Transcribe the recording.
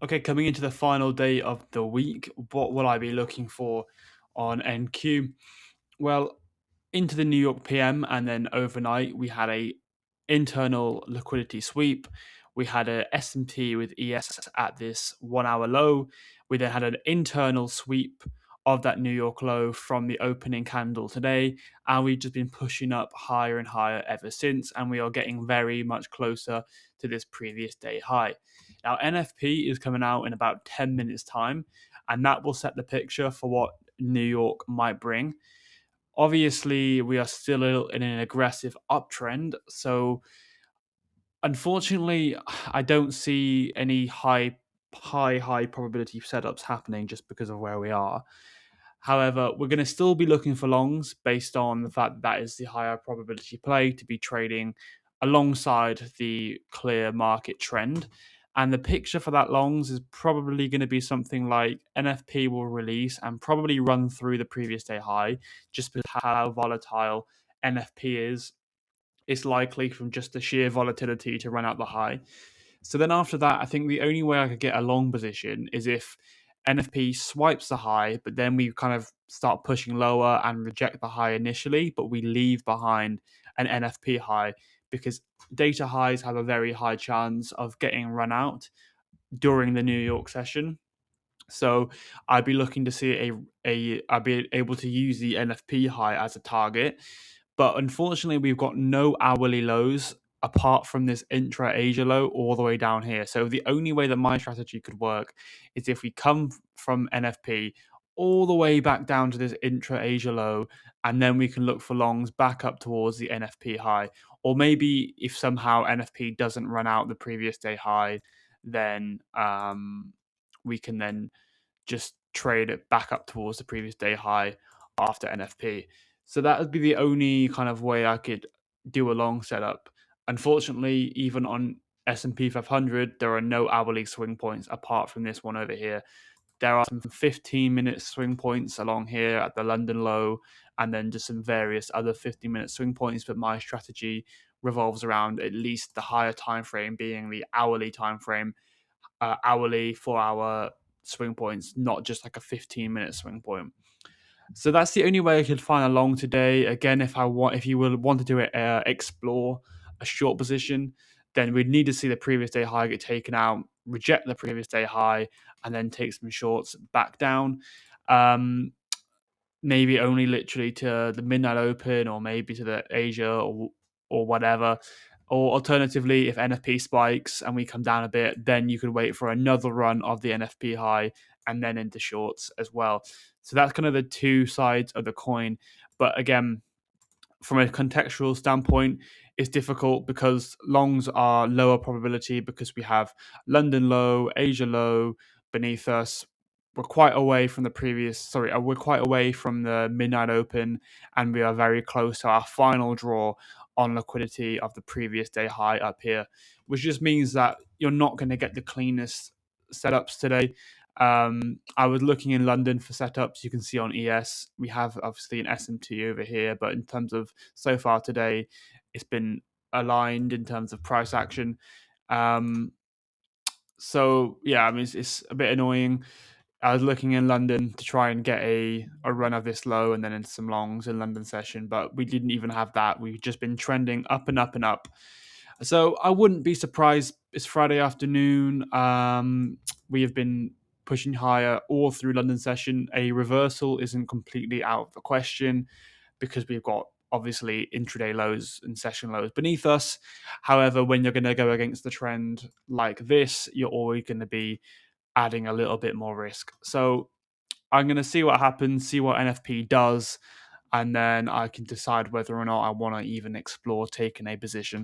Okay, coming into the final day of the week, what will I be looking for on NQ? Well, into the New York PM and then overnight, we had a internal liquidity sweep. We had a SMT with ES at this 1 hour low. We then had an internal sweep of that New York low from the opening candle today, and we've just been pushing up higher and higher ever since, and we are getting very much closer to this previous day high. Now, NFP is coming out in about 10 minutes' time, and that will set the picture for what New York might bring. Obviously, we are still in an aggressive uptrend, so unfortunately, I don't see any high probability setups happening just because of where we are. However, we're going to still be looking for longs based on the fact that is the higher probability play to be trading alongside the clear market trend. And the picture for that longs is probably going to be something like NFP will release and probably run through the previous day high, just because how volatile NFP is. It's likely from just the sheer volatility to run out the high. So then after that, I think the only way I could get a long position is if NFP swipes the high, but then we kind of start pushing lower and reject the high initially, but we leave behind an NFP high because data highs have a very high chance of getting run out during the New York session. So I'd be looking to see I'd be able to use the NFP high as a target, but unfortunately we've got no hourly lows apart from this intra Asia low all the way down here. So the only way that my strategy could work is if we come from NFP all the way back down to this intra Asia low, and then we can look for longs back up towards the NFP high. Or maybe if somehow NFP doesn't run out the previous day high, then we can then just trade it back up towards the previous day high after NFP. So that would be the only kind of way I could do a long setup. Unfortunately, even on S&P 500, there are no hourly swing points apart from this one over here. There are some 15-minute swing points along here at the London low, and then just some various other 15-minute swing points. But my strategy revolves around at least the higher time frame being the hourly time frame, hourly 4 hour swing points, not just like a 15-minute swing point. So that's the only way I could find a long today. Again, if you would want to do it, explore a short position, then we'd need to see the previous day high get taken out, reject the previous day high, and then take some shorts back down. Um, Maybe only literally to the midnight open, or maybe to the Asia or whatever. Or alternatively, if NFP spikes and we come down a bit, then you could wait for another run of the NFP high and then into shorts as well. So that's kind of the two sides of the coin. But again, from a contextual standpoint, it's difficult because longs are lower probability because we have London low, Asia low beneath us. We're quite away from the we're quite away from the midnight open, and we are very close to our final draw on liquidity of the previous day high up here, which just means that you're not going to get the cleanest setups today. I was looking in London for setups. You can see on ES, we have obviously an SMT over here, but in terms of so far today, it's been aligned in terms of price action. Um, so yeah, I mean, it's a bit annoying. I was looking in London to try and get a run of this low and then into some longs in London session, but we didn't even have that. We've just been trending up and up and up. So I wouldn't be surprised. It's Friday afternoon. We have been pushing higher all through London session. A reversal isn't completely out of the question because we've got obviously intraday lows and session lows beneath us. However, when you're going to go against the trend like this, you're always going to be adding a little bit more risk. So I'm going to see what happens, see what NFP does, and then I can decide whether or not I want to even explore taking a position.